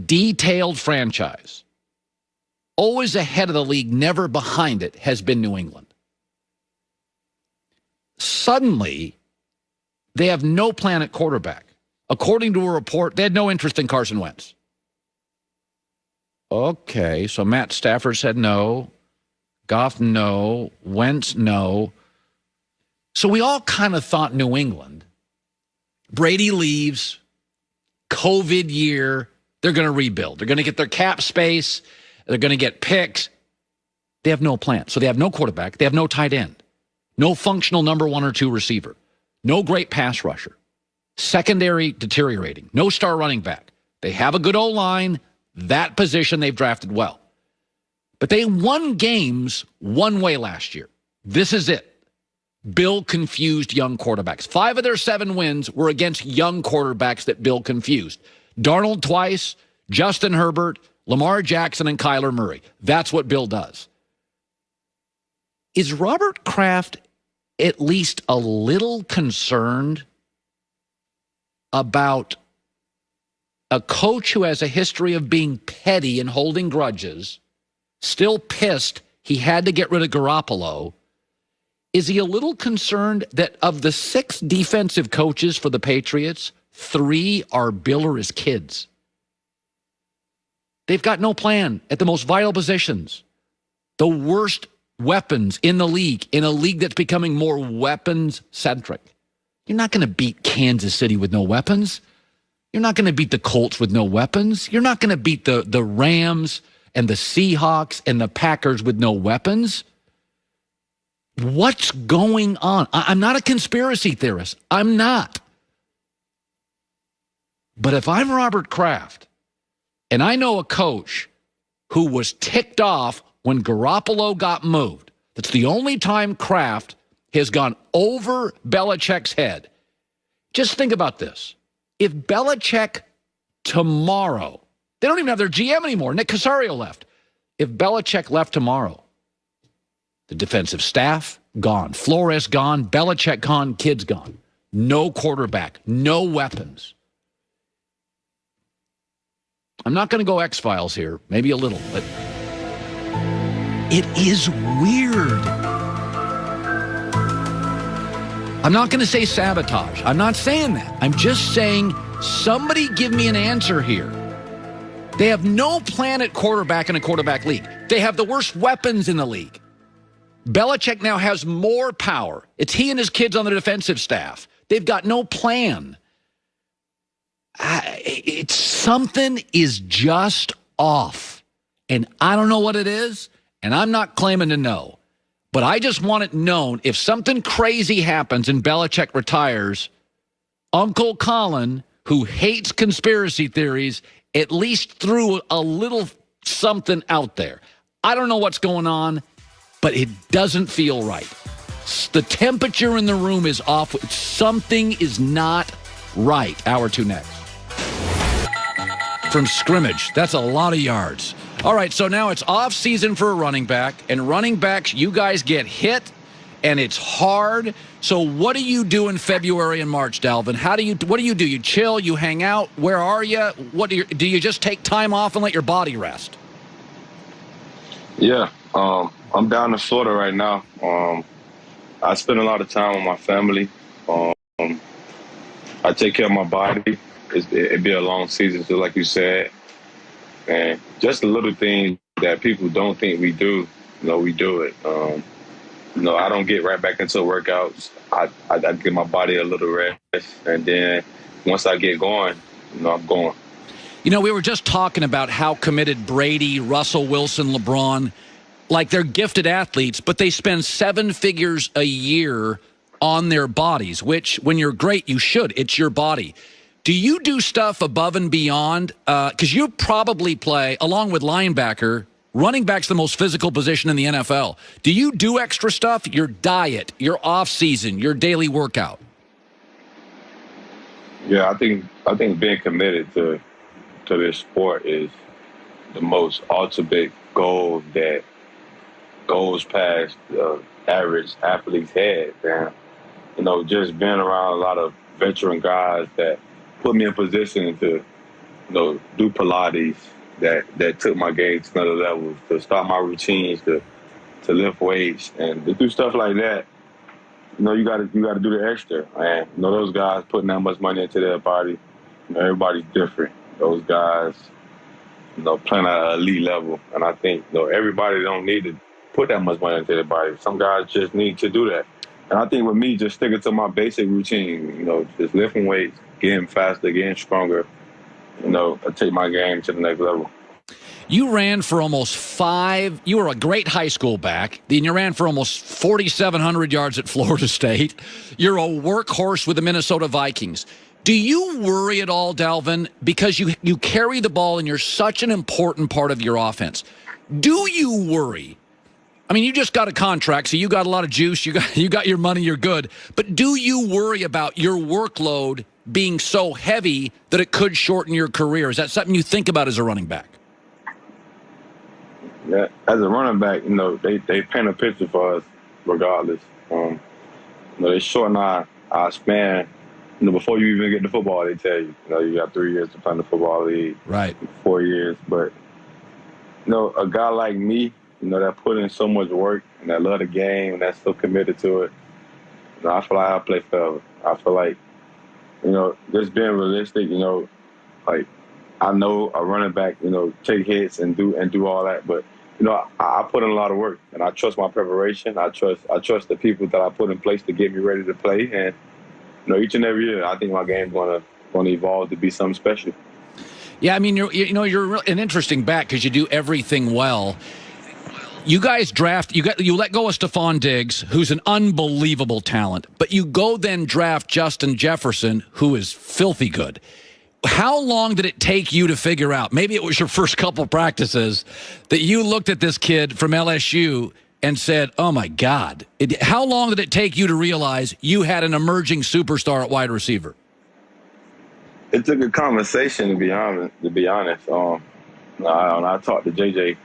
detailed franchise, always ahead of the league, never behind it, has been New England. Suddenly, they have no plan at quarterback. According to a report, they had no interest in Carson Wentz. Okay, so Matt Stafford said no. Goff, no. Wentz, no. So we all kind of thought New England. Brady leaves. COVID year. They're going to rebuild. They're going to get their cap space. They're going to get picks. They have no plan. So they have no quarterback. They have no tight end. No functional number 1 or 2 receiver. No great pass rusher. Secondary deteriorating. No star running back. They have a good O-line. That position they've drafted well. But they won games one way last year. This is it. Bill confused young quarterbacks. 5 of their 7 wins were against young quarterbacks that Bill confused. Darnold twice, Justin Herbert, Lamar Jackson, and Kyler Murray. That's what Bill does. Is Robert Kraft at least a little concerned about a coach who has a history of being petty and holding grudges, still pissed he had to get rid of Garoppolo? Is he a little concerned that of the 6 defensive coaches for the Patriots, 3 are Bill or his kids? They've got no plan at the most vital positions. The worst weapons in the league, in a league that's becoming more weapons-centric. You're not going to beat Kansas City with no weapons. You're not going to beat the Colts with no weapons. You're not going to beat the Rams and the Seahawks and the Packers with no weapons. What's going on? I'm not a conspiracy theorist. I'm not. But if I'm Robert Kraft, and I know a coach who was ticked off when Garoppolo got moved, that's the only time Kraft has gone over Belichick's head. Just think about this. If Belichick tomorrow, they don't even have their GM anymore. Nick Casario left. If Belichick left tomorrow, the defensive staff gone, Flores gone, Belichick gone, kids gone. No quarterback, no weapons. I'm not going to go X-Files here, maybe a little, but it is weird. I'm not going to say sabotage. I'm not saying that. I'm just saying somebody give me an answer here. They have no plan at quarterback in a quarterback league. They have the worst weapons in the league. Belichick now has more power. It's he and his kids on the defensive staff. They've got no plan. Something is just off. And I don't know what it is, and I'm not claiming to know. But I just want it known, if something crazy happens and Belichick retires, Uncle Colin, who hates conspiracy theories, at least threw a little something out there. I don't know what's going on, but it doesn't feel right. The temperature in the room is off. Something is not right. Hour 2 next. From scrimmage, that's a lot of yards. All right, so now it's off season for a running back, and running backs, you guys get hit, and it's hard. So what do you do in February and March, Dalvin? What do? You chill? You hang out? Where are you? Do you just take time off and let your body rest? Yeah, I'm down in Florida right now. I spend a lot of time with my family. I take care of my body. It'd be a long season, so like you said. And just the little things that people don't think we do, we do it. I don't get right back into workouts. I give my body a little rest, and then once I get going, I'm going. We were just talking about how committed Brady, Russell Wilson, LeBron, like they're gifted athletes, but they spend 7 figures a year on their bodies, which when you're great, you should. It's your body. Do you do stuff above and beyond? Because you probably play, along with linebacker, running back's the most physical position in the NFL. Do you do extra stuff? Your diet, your off-season, your daily workout? Yeah, I think being committed to this sport is the most ultimate goal that goes past the average athlete's head, man. Just being around a lot of veteran guys that put me in position to do Pilates that took my game to another level, to start my routines, to lift weights, and to do stuff like that. You got to do the extra. And those guys putting that much money into their body. Everybody's different. Those guys, playing at an elite level, and I think everybody don't need to put that much money into their body. Some guys just need to do that. And I think with me, just sticking to my basic routine, just lifting weights, getting faster, getting stronger, I take my game to the next level. You ran for almost you were a great high school back. Then you ran for almost 4,700 yards at Florida State. You're a workhorse with the Minnesota Vikings. Do you worry at all, Dalvin, because you carry the ball and you're such an important part of your offense? Do you worry? I mean, you just got a contract, so you got a lot of juice. You got your money, you're good. But do you worry about your workload being so heavy that it could shorten your career? Is that something you think about as a running back? Yeah, as a running back, they paint a picture for us regardless. They shorten our span. Before you even get to football, they tell you, you got 3 years to play in the football league. Right. 4 years. But, a guy like me, that put in so much work and that love the game and that's so committed to it, I feel like I'll play forever. I feel like, just being realistic, like I know a running back, take hits and do all that. But, I put in a lot of work and I trust my preparation. I trust the people that I put in place to get me ready to play. And, each and every year, I think my game's gonna evolve to be something special. Yeah, I mean, you're an interesting back because you do everything well. You guys you let go of Stephon Diggs, who's an unbelievable talent, but you go then draft Justin Jefferson, who is filthy good. How long did it take you to figure out, maybe it was your first couple practices, that you looked at this kid from LSU and said, oh, my God. How long did it take you to realize you had an emerging superstar at wide receiver? It took a conversation, to be honest. I talked to JJ,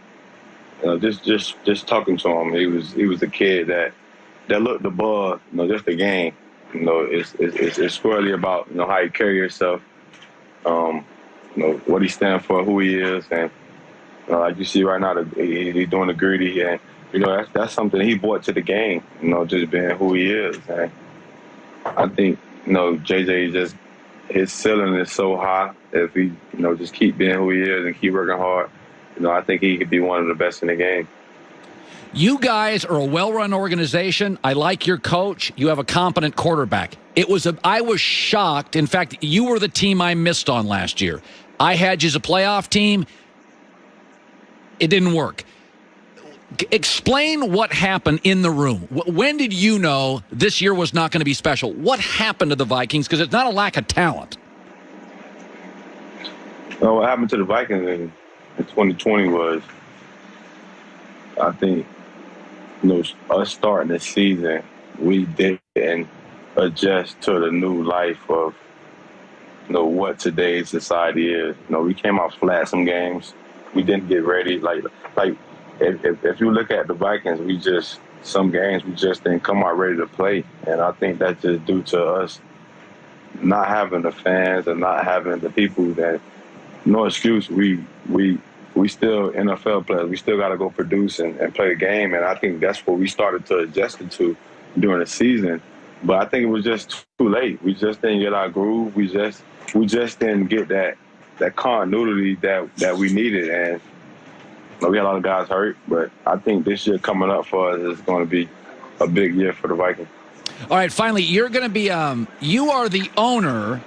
just talking to him. He was a kid that looked above, just the game. It's squarely about, how you carry yourself, what he stands for, who he is. And like you see right now, he's doing the gritty. And, that's something he brought to the game, just being who he is. And I think, JJ his ceiling is so high. If he, just keep being who he is and keep working hard, I think he could be one of the best in the game. You guys are a well-run organization. I like your coach. You have a competent quarterback. I was shocked. In fact, you were the team I missed on last year. I had you as a playoff team. It didn't work. Explain what happened in the room. When did you know this year was not going to be special? What happened to the Vikings? Because it's not a lack of talent. Well, what happened to the Vikings in 2020 was, I think, us starting the season, we didn't adjust to the new life of, what today's society is. We came out flat some games. We didn't get ready. Like if you look at the Vikings, some games we just didn't come out ready to play. And I think that's just due to us not having the fans and not having the people that, no excuse, we still NFL players. We still got to go produce and play the game. And I think that's what we started to adjust to during the season. But I think it was just too late. We just didn't get our groove. We just didn't get that continuity that we needed. And we had a lot of guys hurt. But I think this year coming up for us is going to be a big year for the Vikings. All right, finally, you're going to be you are the owner.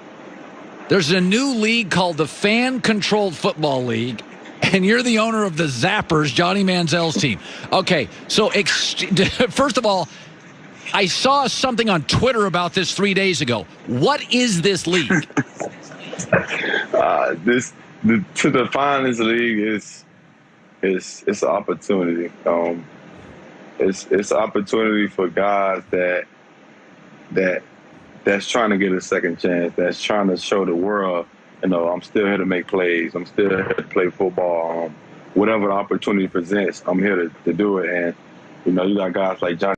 There's a new league called the Fan Controlled Football League. And you're the owner of the Zappers, Johnny Manziel's team. Okay, so first of all, I saw something on Twitter about this 3 days ago. What is this league? To define this league it's an opportunity. It's an opportunity for guys that's trying to get a second chance, that's trying to show the world, I'm still here to make plays. I'm still here to play football. Whatever the opportunity presents, I'm here to do it. And, you got guys like Johnny